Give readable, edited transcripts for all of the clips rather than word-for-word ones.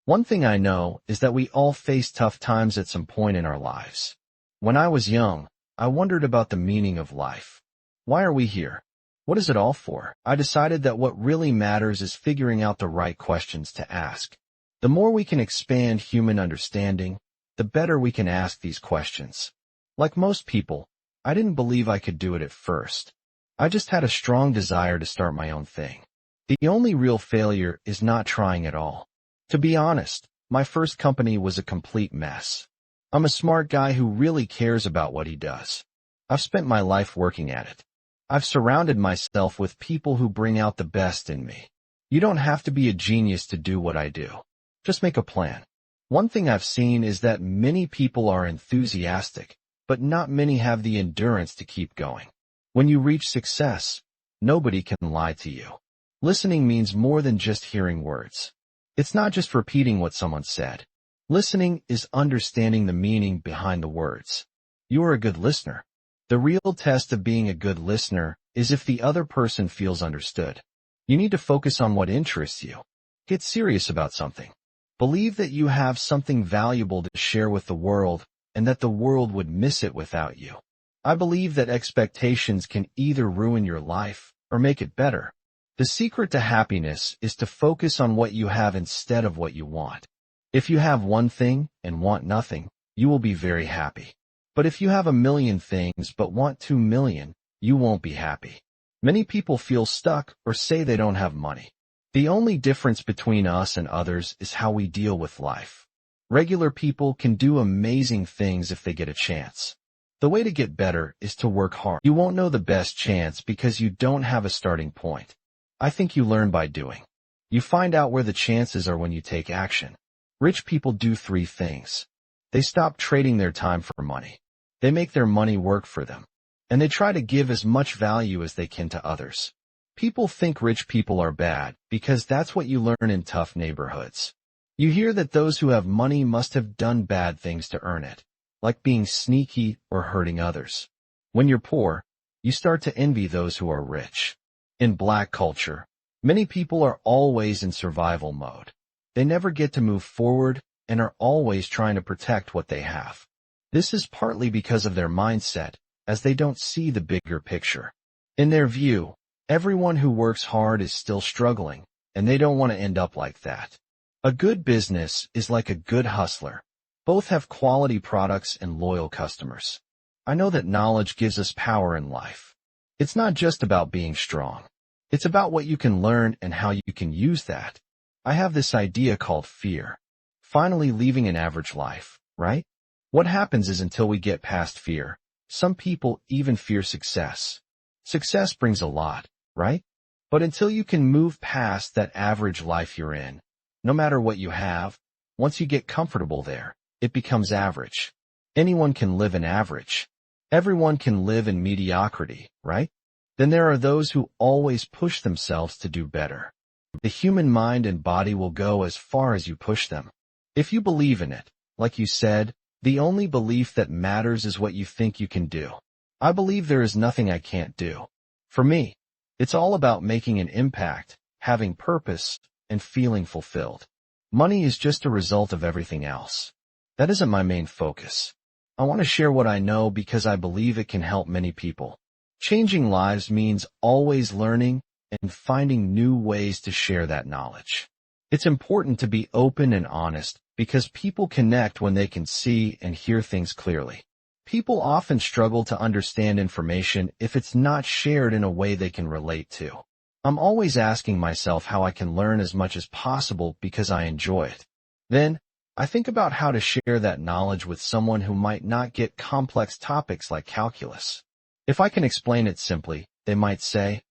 One thing I know is that we all face tough times at some point in our lives. When I was young, I wondered about the meaning of life. Why are we here? What is it all for? I decided that what really matters is figuring out the right questions to ask. The more we can expand human understanding, the better we can ask these questions. Like most people, I didn't believe I could do it at first. I just had a strong desire to start my own thing. The only real failure is not trying at all. To be honest, my first company was a complete mess. I'm a smart guy who really cares about what he does. I've spent my life working at it. I've surrounded myself with people who bring out the best in me. You don't have to be a genius to do what I do. Just make a plan. One thing I've seen is that many people are enthusiastic, but not many have the endurance to keep going. When you reach success, nobody can lie to you. Listening means more than just hearing words. It's not just repeating what someone said. Listening is understanding the meaning behind the words. You are a good listener. The real test of being a good listener is if the other person feels understood. You need to focus on what interests you. Get serious about something. Believe that you have something valuable to share with the world and that the world would miss it without you. I believe that expectations can either ruin your life or make it better. The secret to happiness is to focus on what you have instead of what you want. If you have one thing and want nothing, you will be very happy. But if you have a million things but want 2 million, you won't be happy. Many people feel stuck or say they don't have money. The only difference between us and others is how we deal with life. Regular people can do amazing things if they get a chance. The way to get better is to work hard. You won't know the best chance because you don't have a starting point. I think you learn by doing. You find out where the chances are when you take action. Rich people do 3 things. They stop trading their time for money. They make their money work for them. And they try to give as much value as they can to others. People think rich people are bad because that's what you learn in tough neighborhoods. You hear that those who have money must have done bad things to earn it, like being sneaky or hurting others. When you're poor, you start to envy those who are rich. In Black culture, many people are always in survival mode. They never get to move forward and are always trying to protect what they have. This is partly because of their mindset, as they don't see the bigger picture. In their view, everyone who works hard is still struggling, and they don't want to end up like that. A good business is like a good hustler. Both have quality products and loyal customers. I know that knowledge gives us power in life. It's not just about being strong. It's about what you can learn and how you can use that. I have this idea called fear. Finally leaving an average life, right? What happens is until we get past fear, some people even fear success. Success brings a lot, right? But until you can move past that average life you're in, no matter what you have, once you get comfortable there, it becomes average. Anyone can live in average. Everyone can live in mediocrity, right? Then there are those who always push themselves to do better. The human mind and body will go as far as you push them. If you believe in it, like you said, the only belief that matters is what you think you can do. I believe there is nothing I can't do. For me, it's all about making an impact, having purpose, and feeling fulfilled. Money is just a result of everything else. That isn't my main focus. I want to share what I know because I believe it can help many people. Changing lives means always learning and finding new ways to share that knowledge. It's important to be open and honest because people connect when they can see and hear things clearly. People often struggle to understand information if it's not shared in a way they can relate to. I'm always asking myself how I can learn as much as possible because I enjoy it. Then, I think about how to share that knowledge with someone who might not get complex topics like calculus. If I can explain it simply, they might say,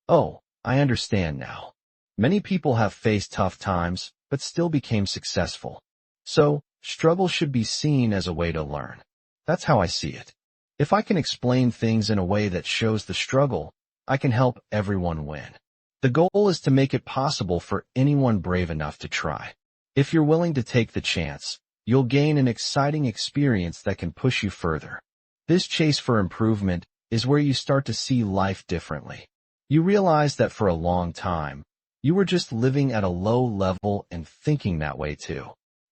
"Oh, I understand now." Many people have faced tough times, but still became successful. So, struggle should be seen as a way to learn. That's how I see it. If I can explain things in a way that shows the struggle, I can help everyone win. The goal is to make it possible for anyone brave enough to try. If you're willing to take the chance, you'll gain an exciting experience that can push you further. This chase for improvement is where you start to see life differently. You realize that for a long time, You were just living at a low level and thinking that way too.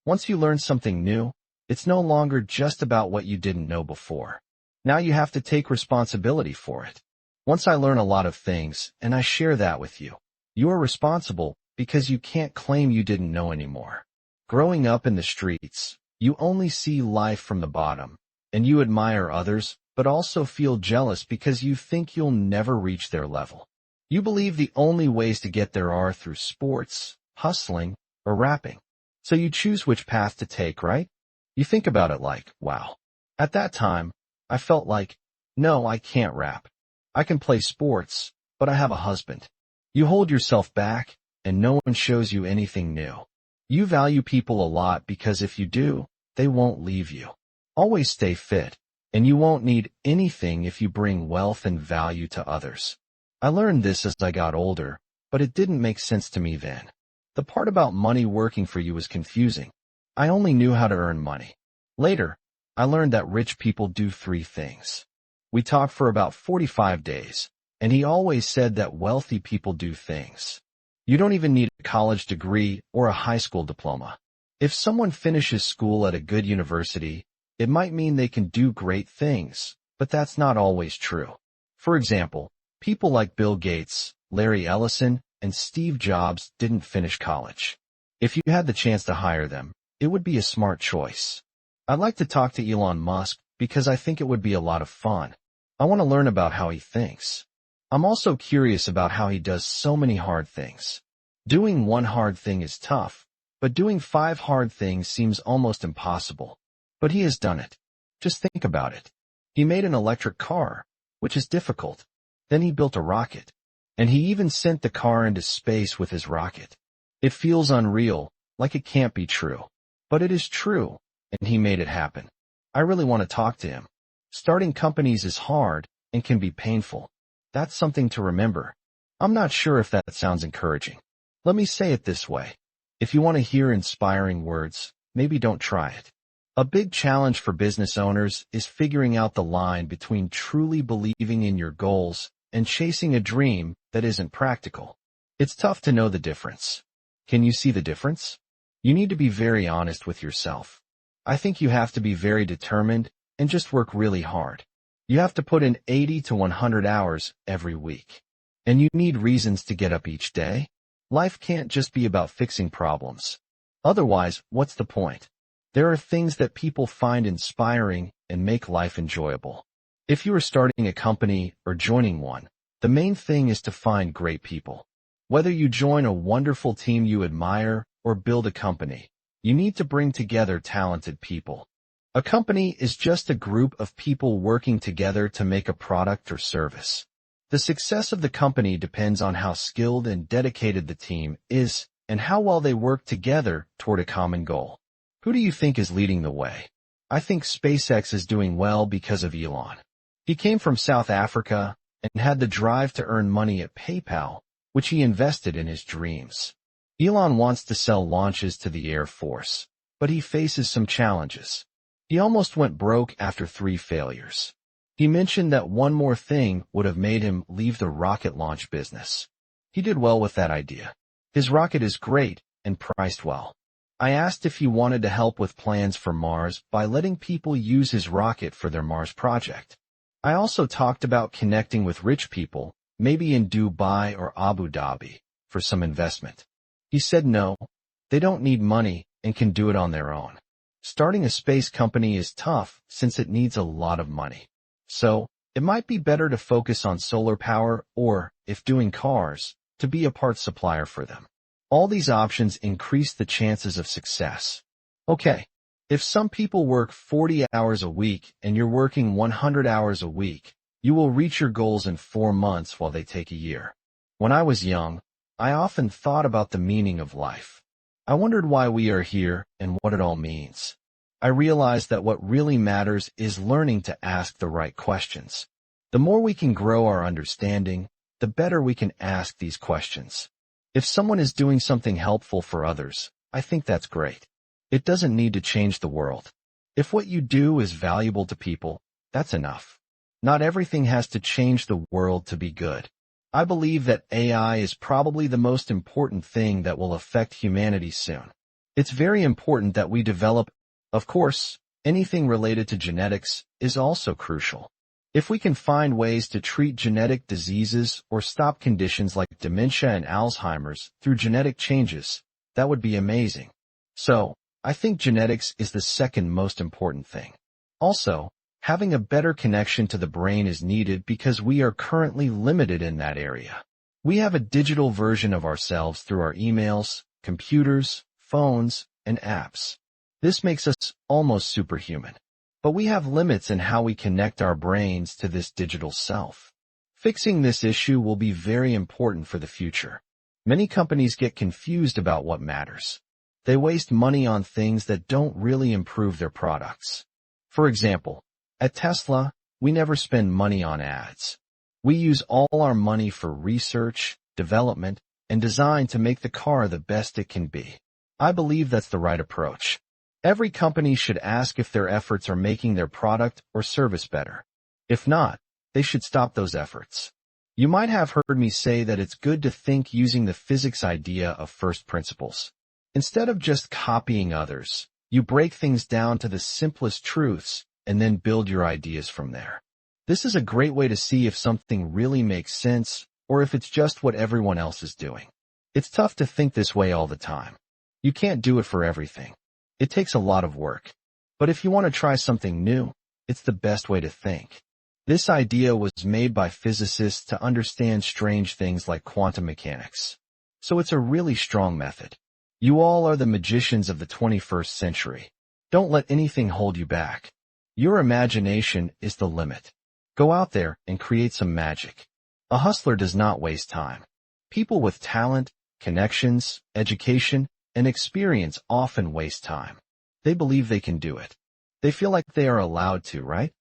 Once you learn something new, it's no longer just about what you didn't know before. Now you have to take responsibility for it. Once I learn a lot of things, and I share that with you, you are responsible because you can't claim you didn't know anymore. Growing up in the streets, you only see life from the bottom, and you admire others, but also feel jealous because you think you'll never reach their level. You believe the only ways to get there are through sports, hustling, or rapping. So you choose which path to take, right? You think about it like, wow. At that time, I felt like, no, I can't rap. I can play sports, but I have a husband. You hold yourself back, and no one shows you anything new. You value people a lot because if you do, they won't leave you. Always stay fit, and you won't need anything if you bring wealth and value to others. I learned this as I got older, but it didn't make sense to me then. The part about money working for you was confusing. I only knew how to earn money. Later, I learned that rich people do 3 things. We talked for about 45 days, and he always said that wealthy people do things. You don't even need a college degree or a high school diploma. If someone finishes school at a good university, it might mean they can do great things, but that's not always true. For example, people like Bill Gates, Larry Ellison, and Steve Jobs didn't finish college. If you had the chance to hire them, it would be a smart choice. I'd like to talk to Elon Musk because I think it would be a lot of fun. I want to learn about how he thinks. I'm also curious about how he does so many hard things. Doing one hard thing is tough, but doing 5 hard things seems almost impossible. But he has done it. Just think about it. He made an electric car, which is difficult. Then he built a rocket. And he even sent the car into space with his rocket. It feels unreal, like it can't be true. But it is true, and he made it happen. I really want to talk to him. Starting companies is hard and can be painful. That's something to remember. I'm not sure if that sounds encouraging. Let me say it this way. If you want to hear inspiring words, maybe don't try it. A big challenge for business owners is figuring out the line between truly believing in your goals and chasing a dream that isn't practical. It's tough to know the difference. Can you see the difference? You need to be very honest with yourself. I think you have to be very determined and just work really hard. You have to put in 80 to 100 hours every week. And you need reasons to get up each day. Life can't just be about fixing problems. Otherwise, what's the point? There are things that people find inspiring and make life enjoyable. If you are starting a company or joining one, the main thing is to find great people. Whether you join a wonderful team you admire or build a company, you need to bring together talented people. A company is just a group of people working together to make a product or service. The success of the company depends on how skilled and dedicated the team is and how well they work together toward a common goal. Who do you think is leading the way? I think SpaceX is doing well because of Elon. He came from South Africa and had the drive to earn money at PayPal, which he invested in his dreams. Elon wants to sell launches to the Air Force, but he faces some challenges. He almost went broke after 3 failures. He mentioned that one more thing would have made him leave the rocket launch business. He did well with that idea. His rocket is great and priced well. I asked if he wanted to help with plans for Mars by letting people use his rocket for their Mars project. I also talked about connecting with rich people, maybe in Dubai or Abu Dhabi, for some investment. He said no, they don't need money and can do it on their own. Starting a space company is tough since it needs a lot of money. So, it might be better to focus on solar power or, if doing cars, to be a parts supplier for them. All these options increase the chances of success. Okay, if some people work 40 hours a week and you're working 100 hours a week, you will reach your goals in 4 months while they take a year. When I was young, I often thought about the meaning of life. I wondered why we are here and what it all means. I realized that what really matters is learning to ask the right questions. The more we can grow our understanding, the better we can ask these questions. If someone is doing something helpful for others, I think that's great. It doesn't need to change the world. If what you do is valuable to people, that's enough. Not everything has to change the world to be good. I believe that AI is probably the most important thing that will affect humanity soon. It's very important that we develop. Of course, anything related to genetics is also crucial. If we can find ways to treat genetic diseases or stop conditions like dementia and Alzheimer's through genetic changes, that would be amazing. So, I think genetics is the second most important thing. Also, having a better connection to the brain is needed because we are currently limited in that area. We have a digital version of ourselves through our emails, computers, phones, and apps. This makes us almost superhuman. But we have limits in how we connect our brains to this digital self. Fixing this issue will be very important for the future. Many companies get confused about what matters. They waste money on things that don't really improve their products. For example, at Tesla, we never spend money on ads. We use all our money for research, development, and design to make the car the best it can be. I believe that's the right approach. Every company should ask if their efforts are making their product or service better. If not, they should stop those efforts. You might have heard me say that it's good to think using the physics idea of first principles. Instead of just copying others, you break things down to the simplest truths and then build your ideas from there. This is a great way to see if something really makes sense or if it's just what everyone else is doing. It's tough to think this way all the time. You can't do it for everything. It takes a lot of work. But if you want to try something new, it's the best way to think. This idea was made by physicists to understand strange things like quantum mechanics. So it's a really strong method. You all are the magicians of the 21st century. Don't let anything hold you back. Your imagination is the limit. Go out there and create some magic. A hustler does not waste time. People with talent, connections, education, and experience often waste time. They believe they can do it. They feel like they are allowed to, right?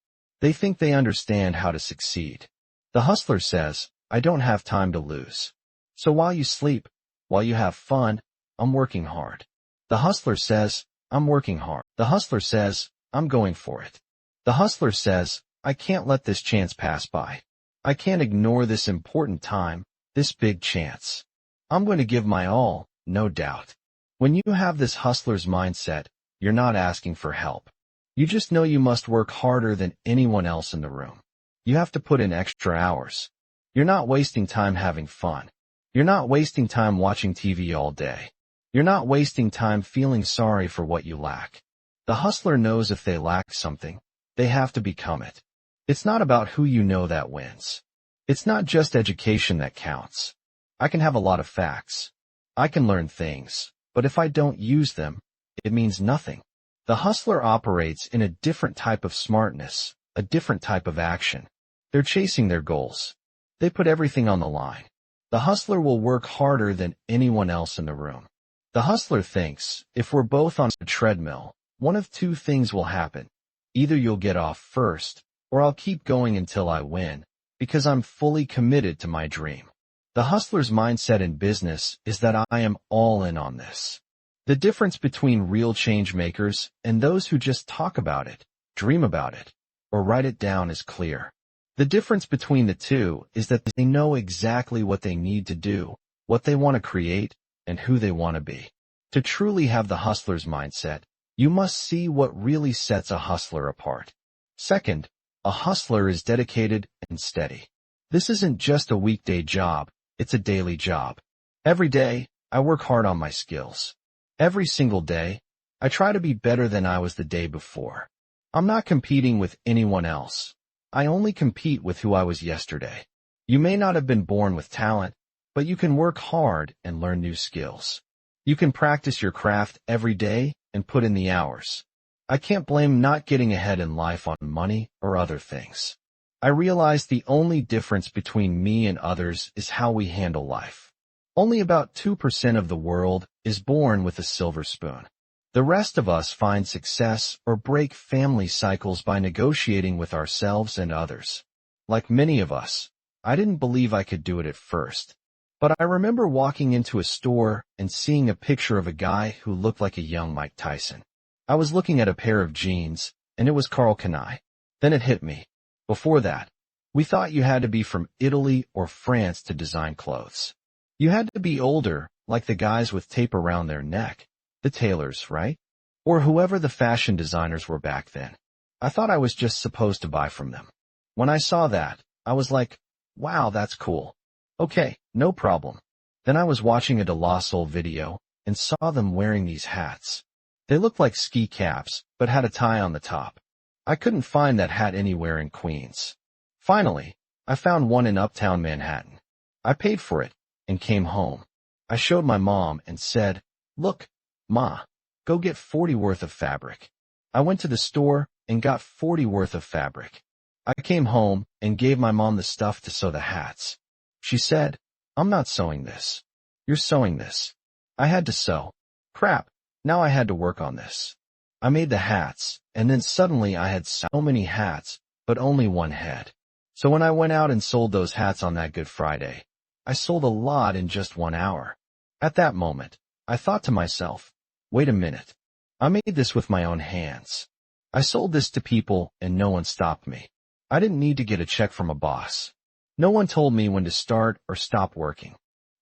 They think they understand how to succeed. The hustler says, I don't have time to lose. So while you sleep, while you have fun, I'm working hard. The hustler says, I'm working hard. The hustler says, I'm going for it. The hustler says, I can't let this chance pass by. I can't ignore this important time, this big chance. I'm going to give my all, no doubt. When you have this hustler's mindset, you're not asking for help. You just know you must work harder than anyone else in the room. You have to put in extra hours. You're not wasting time having fun. You're not wasting time watching TV all day. You're not wasting time feeling sorry for what you lack. The hustler knows if they lack something, they have to become it. It's not about who you know that wins. It's not just education that counts. I can have a lot of facts. I can learn things. But if I don't use them, it means nothing. The hustler operates in a different type of smartness, a different type of action. They're chasing their goals. They put everything on the line. The hustler will work harder than anyone else in the room. The hustler thinks, if we're both on a treadmill, one of two things will happen. Either you'll get off first, or I'll keep going until I win, because I'm fully committed to my dream. The hustler's mindset in business is that I am all in on this. The difference between real change makers and those who just talk about it, dream about it, or write it down is clear. The difference between the two is that they know exactly what they need to do, what they want to create, and who they want to be. To truly have the hustler's mindset, you must see what really sets a hustler apart. Second, a hustler is dedicated and steady. This isn't just a weekday job. It's a daily job. Every day, I work hard on my skills. Every single day, I try to be better than I was the day before. I'm not competing with anyone else. I only compete with who I was yesterday. You may not have been born with talent, but you can work hard and learn new skills. You can practice your craft every day and put in the hours. I can't blame not getting ahead in life on money or other things. I realize the only difference between me and others is how we handle life. Only about 2% of the world is born with a silver spoon. The rest of us find success or break family cycles by negotiating with ourselves and others. Like many of us, I didn't believe I could do it at first. But I remember walking into a store and seeing a picture of a guy who looked like a young Mike Tyson. I was looking at a pair of jeans, and it was Carl Kanai. Then it hit me. Before that, We thought you had to be from Italy or France to design clothes. You had to be older, like the guys with tape around their neck, the tailors, right? Or whoever the fashion designers were back then. I thought I was just supposed to buy from them. When I saw that, I was like, wow, that's cool. Okay, no problem. Then I was watching a De La Soul video and saw them wearing these hats. They looked like ski caps, but had a tie on the top. I couldn't find that hat anywhere in Queens. Finally, I found one in Uptown Manhattan. I paid for it and came home. I showed my mom and said, look, Ma, go get 40 worth of fabric. I went to the store and got 40 worth of fabric. I came home and gave my mom the stuff to sew the hats. She said, I'm not sewing this. You're sewing this. I had to sew. Crap, now I had to work on this. I made the hats, and then suddenly I had so many hats, but only one head. So when I went out and sold those hats on that Good Friday, I sold a lot in just 1 hour. At that moment, I thought to myself, wait a minute. I made this with my own hands. I sold this to people and no one stopped me. I didn't need to get a check from a boss. No one told me when to start or stop working.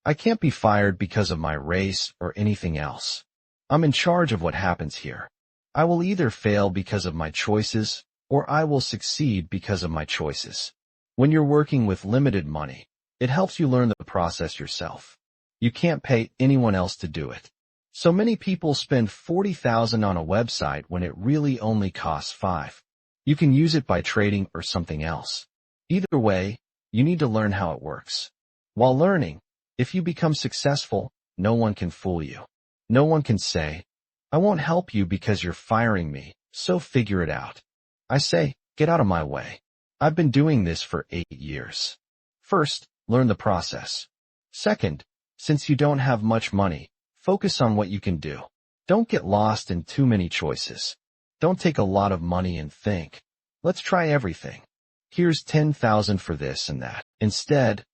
I can't be fired because of my race or anything else. I'm in charge of what happens here. I will either fail because of my choices, or I will succeed because of my choices. When you're working with limited money, it helps you learn the process yourself. You can't pay anyone else to do it. So many people spend $40,000 on a website when it really only costs $5,000. You can use it by trading or something else. Either way, you need to learn how it works. While learning, if you become successful, no one can fool you. No one can say, I won't help you because you're firing me, so figure it out. I say, get out of my way. I've been doing this for 8 years. First, learn the process. Second, since you don't have much money, focus on what you can do. Don't get lost in too many choices. Don't take a lot of money and think, let's try everything. Here's 10,000 for this and that. Instead,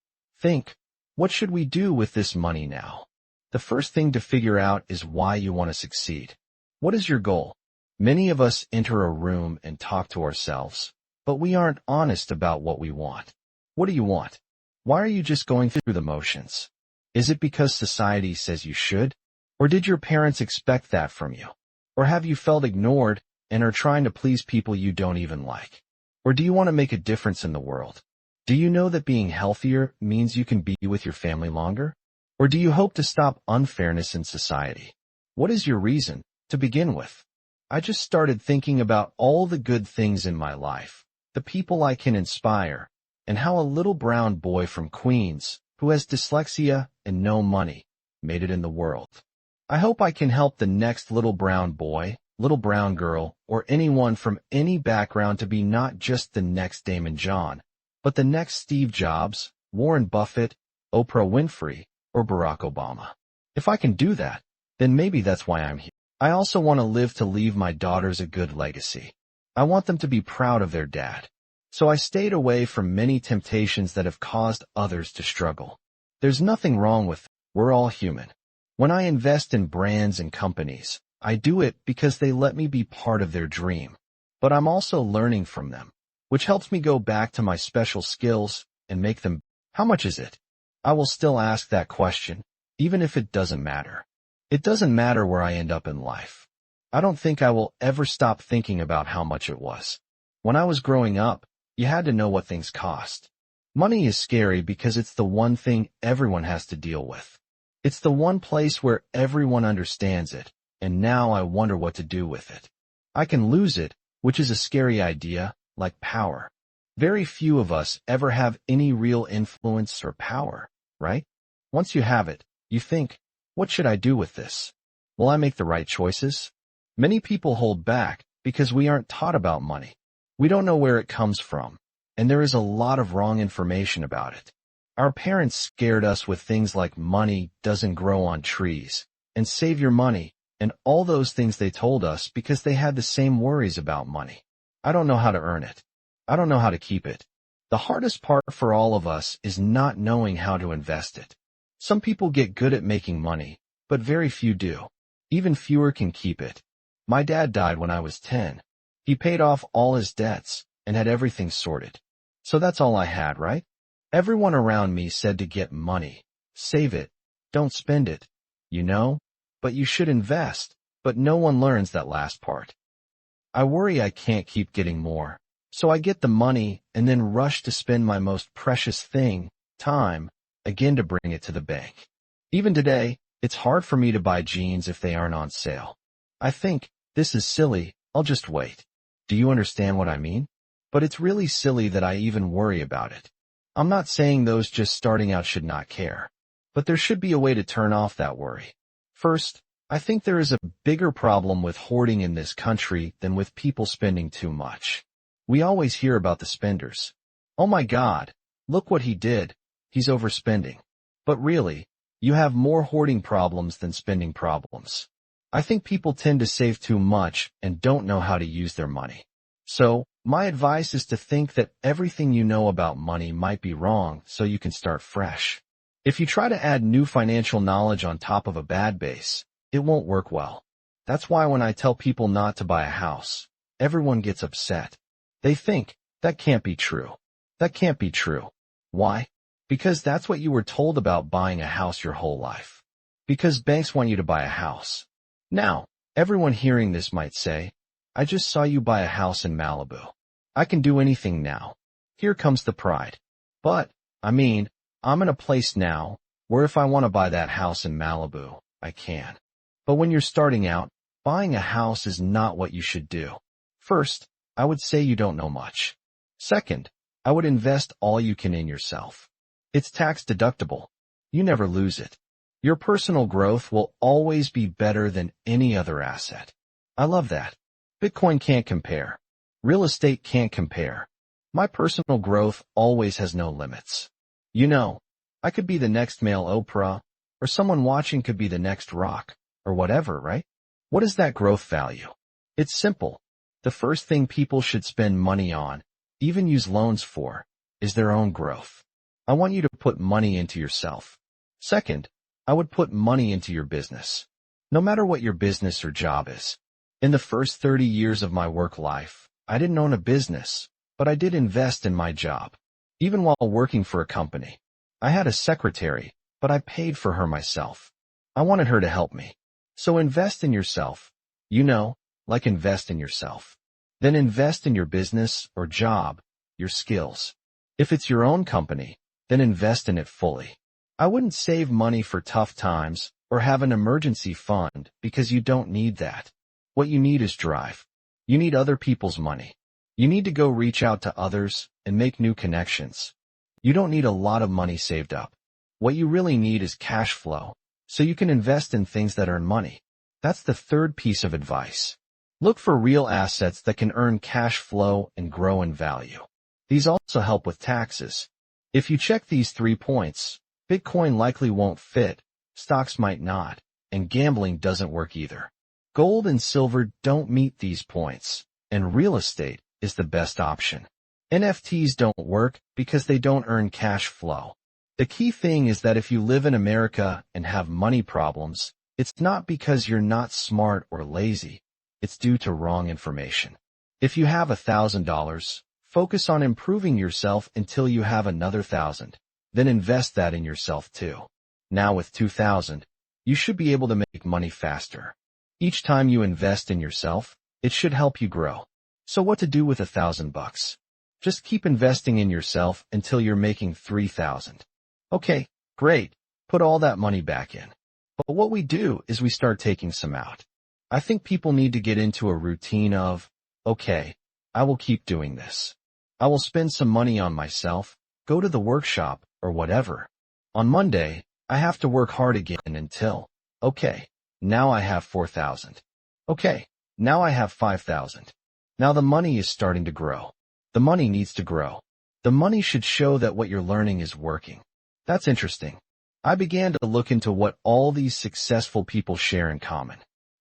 think, what should we do with this money now? The first thing to figure out is why you want to succeed. What is your goal? Many of us enter a room and talk to ourselves, but we aren't honest about what we want. What do you want? Why are you just going through the motions? Is it because society says you should? Or did your parents expect that from you? Or have you felt ignored and are trying to please people you don't even like? Or do you want to make a difference in the world? Do you know that being healthier means you can be with your family longer? Or do you hope to stop unfairness in society? What is your reason, to begin with? I just started thinking about all the good things in my life, the people I can inspire, and how a little brown boy from Queens, who has dyslexia and no money, made it in the world. I hope I can help the next little brown boy, little brown girl, or anyone from any background to be not just the next Damon John, but the next Steve Jobs, Warren Buffett, Oprah Winfrey, or Barack Obama. If I can do that, then maybe that's why I'm here. I also want to live to leave my daughters a good legacy. I want them to be proud of their dad. So I stayed away from many temptations that have caused others to struggle. There's nothing wrong with them. We're all human. When I invest in brands and companies, I do it because they let me be part of their dream. But I'm also learning from them, which helps me go back to my special skills and make them. How much is it? I will still ask that question, even if it doesn't matter. It doesn't matter where I end up in life. I don't think I will ever stop thinking about how much it was. When I was growing up, you had to know what things cost. Money is scary because it's the one thing everyone has to deal with. It's the one place where everyone understands it, and now I wonder what to do with it. I can lose it, which is a scary idea, like power. Very few of us ever have any real influence or power, right? Once you have it, you think, what should I do with this? Will I make the right choices? Many people hold back because we aren't taught about money. We don't know where it comes from, and there is a lot of wrong information about it. Our parents scared us with things like money doesn't grow on trees, and save your money, and all those things they told us because they had the same worries about money. I don't know how to earn it. I don't know how to keep it. The hardest part for all of us is not knowing how to invest it. Some people get good at making money, but very few do. Even fewer can keep it. My dad died when I was 10. He paid off all his debts and had everything sorted. So that's all I had, right? Everyone around me said to get money, save it, don't spend it, you know, but you should invest, but no one learns that last part. I worry I can't keep getting more, so I get the money and then rush to spend my most precious thing, time, again to bring it to the bank. Even today, it's hard for me to buy jeans if they aren't on sale. I think, this is silly, I'll just wait. Do you understand what I mean? But it's really silly that I even worry about it. I'm not saying those just starting out should not care, but there should be a way to turn off that worry. First, I think there is a bigger problem with hoarding in this country than with people spending too much. We always hear about the spenders. Oh my God, look what he did, he's overspending. But really, you have more hoarding problems than spending problems. I think people tend to save too much and don't know how to use their money. So, my advice is to think that everything you know about money might be wrong so you can start fresh. If you try to add new financial knowledge on top of a bad base, it won't work well. That's why when I tell people not to buy a house, everyone gets upset. They think, that can't be true. That can't be true. Why? Because that's what you were told about buying a house your whole life. Because banks want you to buy a house. Now, everyone hearing this might say, I just saw you buy a house in Malibu. I can do anything now. Here comes the pride. But, I'm in a place now where if I want to buy that house in Malibu, I can. But when you're starting out, buying a house is not what you should do. First, I would say you don't know much. Second, I would invest all you can in yourself. It's tax deductible. You never lose it. Your personal growth will always be better than any other asset. I love that. Bitcoin can't compare. Real estate can't compare. My personal growth always has no limits. You know, I could be the next male Oprah, or someone watching could be the next Rock, or whatever, right? What is that growth value? It's simple. The first thing people should spend money on, even use loans for, is their own growth. I want you to put money into yourself. Second, I would put money into your business. No matter what your business or job is. In the first 30 years of my work life, I didn't own a business, but I did invest in my job. Even while working for a company, I had a secretary, but I paid for her myself. I wanted her to help me. So invest in yourself. You know, like invest in yourself. Then invest in your business or job, your skills. If it's your own company, then invest in it fully. I wouldn't save money for tough times or have an emergency fund because you don't need that. What you need is drive. You need other people's money. You need to go reach out to others and make new connections. You don't need a lot of money saved up. What you really need is cash flow, so you can invest in things that earn money. That's the third piece of advice. Look for real assets that can earn cash flow and grow in value. These also help with taxes. If you check these 3 points, Bitcoin likely won't fit, stocks might not, and gambling doesn't work either. Gold and silver don't meet these points, and real estate is the best option. NFTs don't work because they don't earn cash flow. The key thing is that if you live in America and have money problems, it's not because you're not smart or lazy. It's due to wrong information. If you have $1,000, focus on improving yourself until you have another 1,000. Then invest that in yourself too. Now with 2,000, you should be able to make money faster. Each time you invest in yourself, it should help you grow. So what to do with $1,000? Just keep investing in yourself until you're making 3,000. Okay, great. Put all that money back in. But what we do is we start taking some out. I think people need to get into a routine of, okay, I will keep doing this. I will spend some money on myself, go to the workshop, or whatever. On Monday, I have to work hard again until, okay, now I have 4,000. Okay, now I have 5,000. Now the money is starting to grow. The money needs to grow. The money should show that what you're learning is working. That's interesting. I began to look into what all these successful people share in common.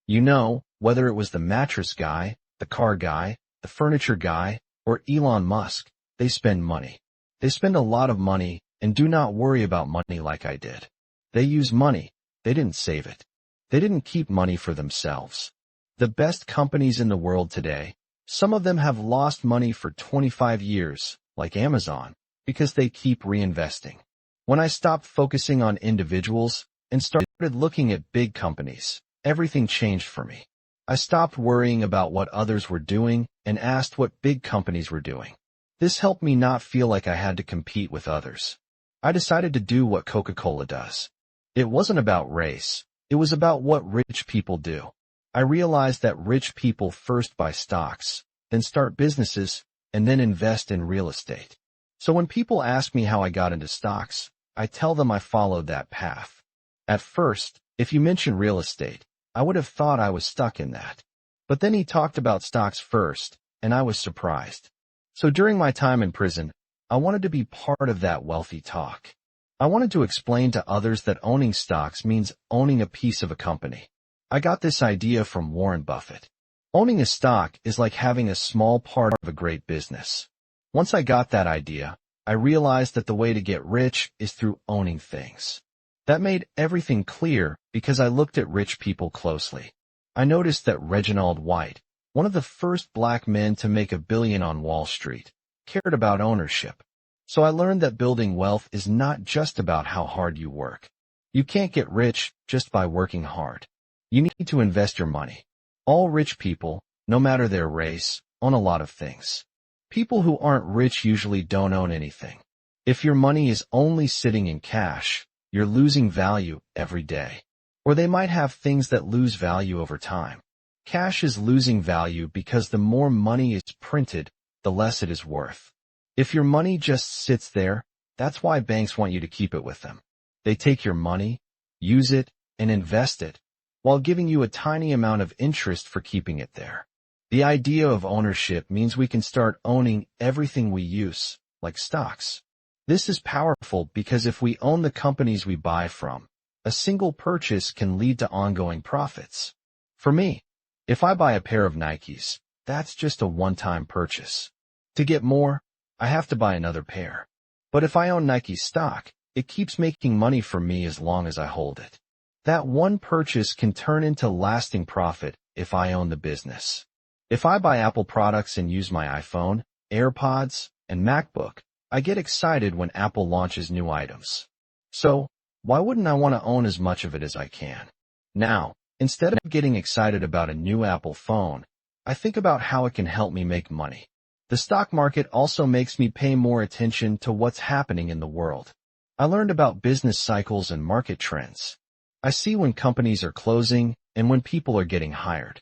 You know, whether it was the mattress guy, the car guy, the furniture guy, or Elon Musk, they spend money. They spend a lot of money and do not worry about money like I did. They use money. They didn't save it. They didn't keep money for themselves. The best companies in the world today, some of them have lost money for 25 years, like Amazon, because they keep reinvesting. When I stopped focusing on individuals and started looking at big companies, everything changed for me. I stopped worrying about what others were doing and asked what big companies were doing. This helped me not feel like I had to compete with others. I decided to do what Coca-Cola does. It wasn't about race. It was about what rich people do. I realized that rich people first buy stocks, then start businesses, and then invest in real estate. So when people ask me how I got into stocks, I tell them I followed that path. At first, if you mention real estate, I would have thought I was stuck in that. But then he talked about stocks first, and I was surprised. So during my time in prison, I wanted to be part of that wealthy talk. I wanted to explain to others that owning stocks means owning a piece of a company. I got this idea from Warren Buffett. Owning a stock is like having a small part of a great business. Once I got that idea, I realized that the way to get rich is through owning things. That made everything clear because I looked at rich people closely. I noticed that Reginald White, one of the first black men to make $1 billion on Wall Street, cared about ownership. So I learned that building wealth is not just about how hard you work. You can't get rich just by working hard. You need to invest your money. All rich people, no matter their race, own a lot of things. People who aren't rich usually don't own anything. If your money is only sitting in cash, you're losing value every day. Or they might have things that lose value over time. Cash is losing value because the more money is printed, the less it is worth. If your money just sits there, that's why banks want you to keep it with them. They take your money, use it, and invest it, while giving you a tiny amount of interest for keeping it there. The idea of ownership means we can start owning everything we use, like stocks. This is powerful because if we own the companies we buy from, a single purchase can lead to ongoing profits. For me, if I buy a pair of Nikes, that's just a one-time purchase. To get more, I have to buy another pair. But if I own Nike stock, it keeps making money for me as long as I hold it. That one purchase can turn into lasting profit if I own the business. If I buy Apple products and use my iPhone, AirPods, and MacBook, I get excited when Apple launches new items. So, why wouldn't I want to own as much of it as I can? Now, instead of getting excited about a new Apple phone, I think about how it can help me make money. The stock market also makes me pay more attention to what's happening in the world. I learned about business cycles and market trends. I see when companies are closing and when people are getting hired.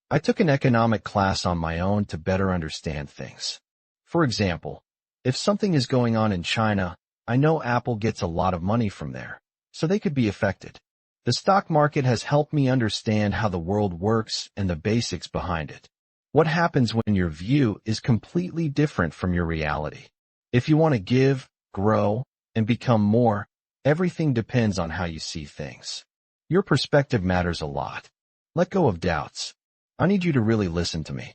I took an economic class on my own to better understand things. For example, if something is going on in China, I know Apple gets a lot of money from there, so they could be affected. The stock market has helped me understand how the world works and the basics behind it. What happens when your view is completely different from your reality? If you want to give, grow, and become more, everything depends on how you see things. Your perspective matters a lot. Let go of doubts. I need you to really listen to me.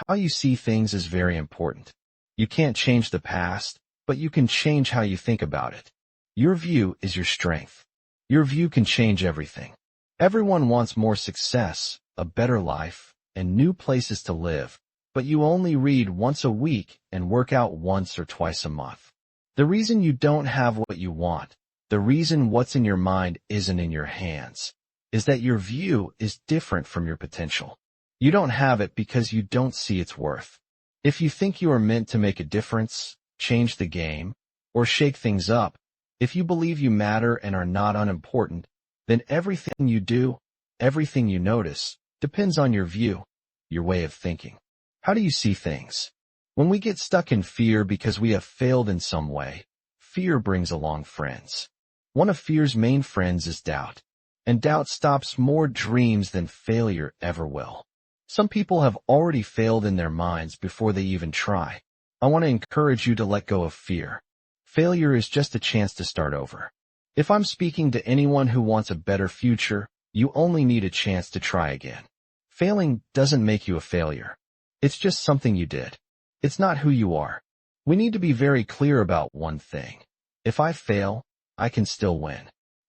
How you see things is very important. You can't change the past, but you can change how you think about it. Your view is your strength. Your view can change everything. Everyone wants more success, a better life, and new places to live, but you only read once a week and work out once or twice a month. The reason you don't have what you want, the reason what's in your mind isn't in your hands, is that your view is different from your potential. You don't have it because you don't see its worth. If you think you are meant to make a difference, change the game, or shake things up, if you believe you matter and are not unimportant, then everything you do, everything you notice, depends on your view, your way of thinking. How do you see things? When we get stuck in fear because we have failed in some way, fear brings along friends. One of fear's main friends is doubt, and doubt stops more dreams than failure ever will. Some people have already failed in their minds before they even try. I want to encourage you to let go of fear. Failure is just a chance to start over. If I'm speaking to anyone who wants a better future, you only need a chance to try again. Failing doesn't make you a failure. It's just something you did. It's not who you are. We need to be very clear about one thing. If I fail, I can still win.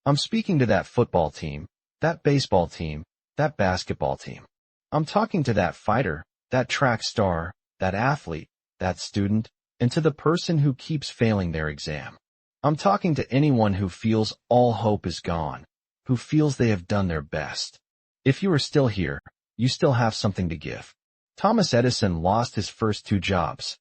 I'm speaking to that football team, that baseball team, that basketball team. I'm talking to that fighter, that track star, that athlete, that student, and to the person who keeps failing their exam. I'm talking to anyone who feels all hope is gone, who feels they have done their best. If you are still here, you still have something to give. Thomas Edison lost his first 2 jobs.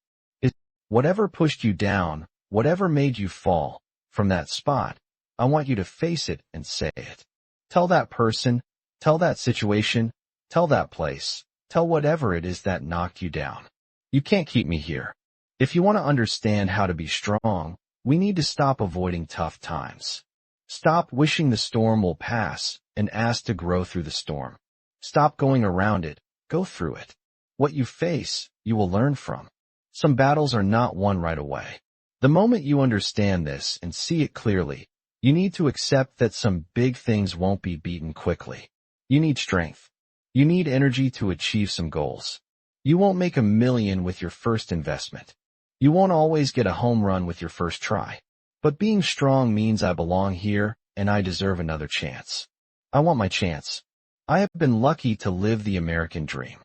Whatever pushed you down, whatever made you fall, from that spot, I want you to face it and say it. Tell that person, tell that situation, tell that place, tell whatever it is that knocked you down. You can't keep me here. If you want to understand how to be strong, we need to stop avoiding tough times. Stop wishing the storm will pass and ask to grow through the storm. Stop going around it, go through it. What you face, you will learn from. Some battles are not won right away. The moment you understand this and see it clearly, you need to accept that some big things won't be beaten quickly. You need strength. You need energy to achieve some goals. You won't make $1 million with your first investment. You won't always get a home run with your first try. But being strong means I belong here and I deserve another chance. I want my chance. I have been lucky to live the American dream.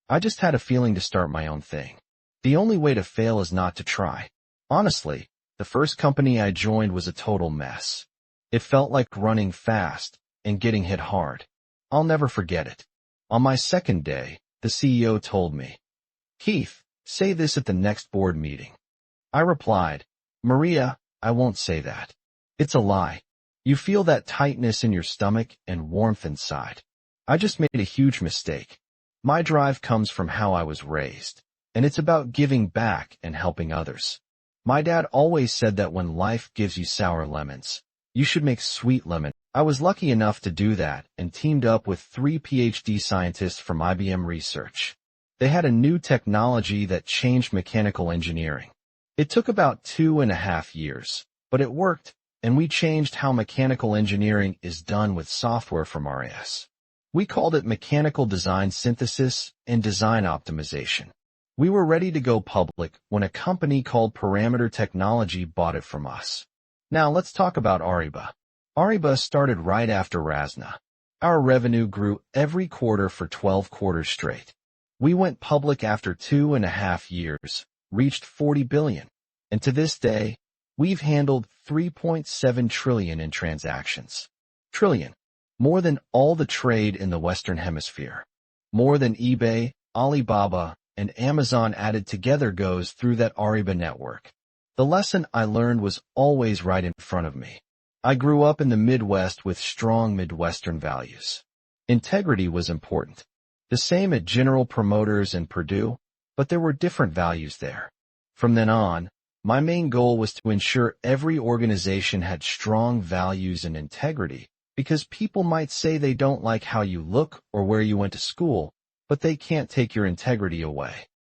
I just had a feeling to start my own thing. The only way to fail is not to try. Honestly, the first company I joined was a total mess. It felt like running fast and getting hit hard. I'll never forget it. On my second day, the CEO told me, "Keith, say this at the next board meeting." I replied, "Maria, I won't say that. It's a lie. You feel that tightness in your stomach and warmth inside." I just made a huge mistake. My drive comes from how I was raised, and it's about giving back and helping others. My dad always said that when life gives you sour lemons, you should make sweet lemon. I was lucky enough to do that and teamed up with 3 PhD scientists from IBM Research. They had a new technology that changed mechanical engineering. It took about 2.5 years, but it worked, and we changed how mechanical engineering is done with software from RAS. We called it mechanical design synthesis and design optimization. We were ready to go public when a company called Parameter Technology bought it from us. Now let's talk about Ariba. Ariba started right after Rasna. Our revenue grew every quarter for 12 quarters straight. We went public after 2.5 years, reached 40 billion, and to this day, we've handled 3.7 trillion in transactions. Trillion. More than all the trade in the Western Hemisphere. More than eBay, Alibaba, and Amazon added together goes through that Ariba network. The lesson I learned was always right in front of me. I grew up in the Midwest with strong Midwestern values. Integrity was important. The same at General Promoters and Purdue, but there were different values there. From then on, my main goal was to ensure every organization had strong values and integrity, because people might say they don't like how you look or where you went to school, but they can't take your integrity away.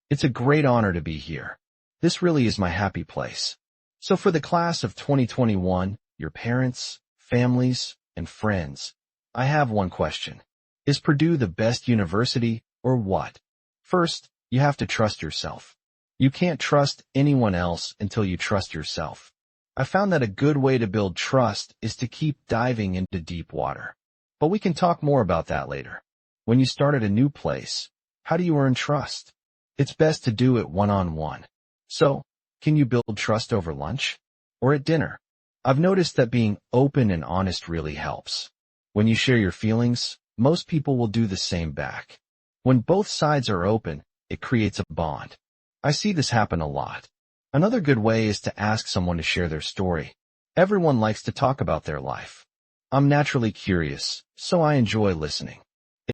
It's a great honor to be here. This really is my happy place. So for the class of 2021, your parents, families, and friends, I have one question. Is Purdue the best university or what? First, you have to trust yourself. You can't trust anyone else until you trust yourself. I found that a good way to build trust is to keep diving into deep water. But we can talk more about that later. When you start at a new place, how do you earn trust? It's best to do it one-on-one. So, can you build trust over lunch? Or at dinner? I've noticed that being open and honest really helps. When you share your feelings, most people will do the same back. When both sides are open, it creates a bond. I see this happen a lot. Another good way is to ask someone to share their story. Everyone likes to talk about their life. I'm naturally curious, so I enjoy listening.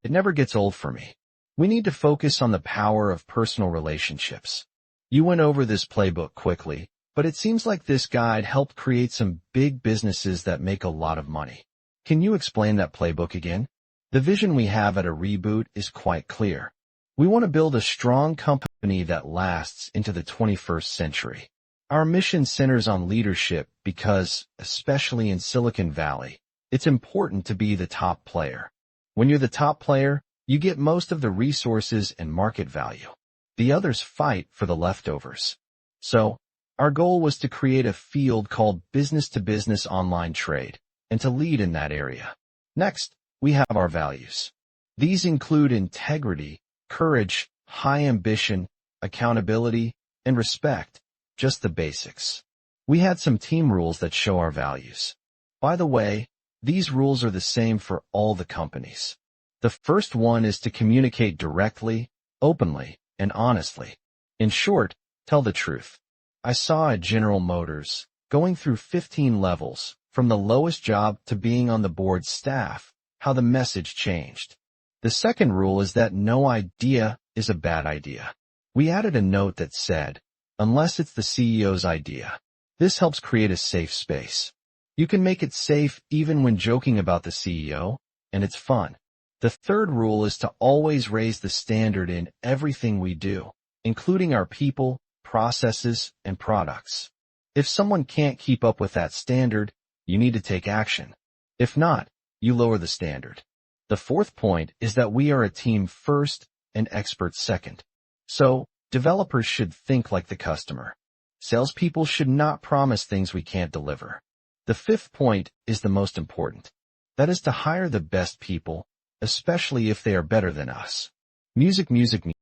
It never gets old for me. We need to focus on the power of personal relationships. You went over this playbook quickly, but it seems like this guide helped create some big businesses that make a lot of money. Can you explain that playbook again? The vision we have at a Reboot is quite clear. We want to build a strong company that lasts into the 21st century. Our mission centers on leadership because, especially in Silicon Valley, it's important to be the top player. When you're the top player, you get most of the resources and market value. The others fight for the leftovers. So, our goal was to create a field called business-to-business online trade, and to lead in that area. Next, we have our values. These include integrity, courage, high ambition, accountability, and respect. just the basics. We had some team rules that show our values. By the way, these rules are the same for all the companies. The first one is to communicate directly, openly, and honestly. In short, tell the truth. I saw at General Motors, going through 15 levels, from the lowest job to being on the board staff, how the message changed. The second rule is that no idea is a bad idea. We added a note that said, unless it's the CEO's idea. This helps create a safe space. You can make it safe even when joking about the CEO, and it's fun. The third rule is to always raise the standard in everything we do, including our people, processes, and products. If someone can't keep up with that standard, you need to take action. If not, you lower the standard. The fourth point is that we are a team first and experts second. So, developers should think like the customer. Salespeople should not promise things we can't deliver. The fifth point is the most important. That is to hire the best people, especially if they are better than us. Music.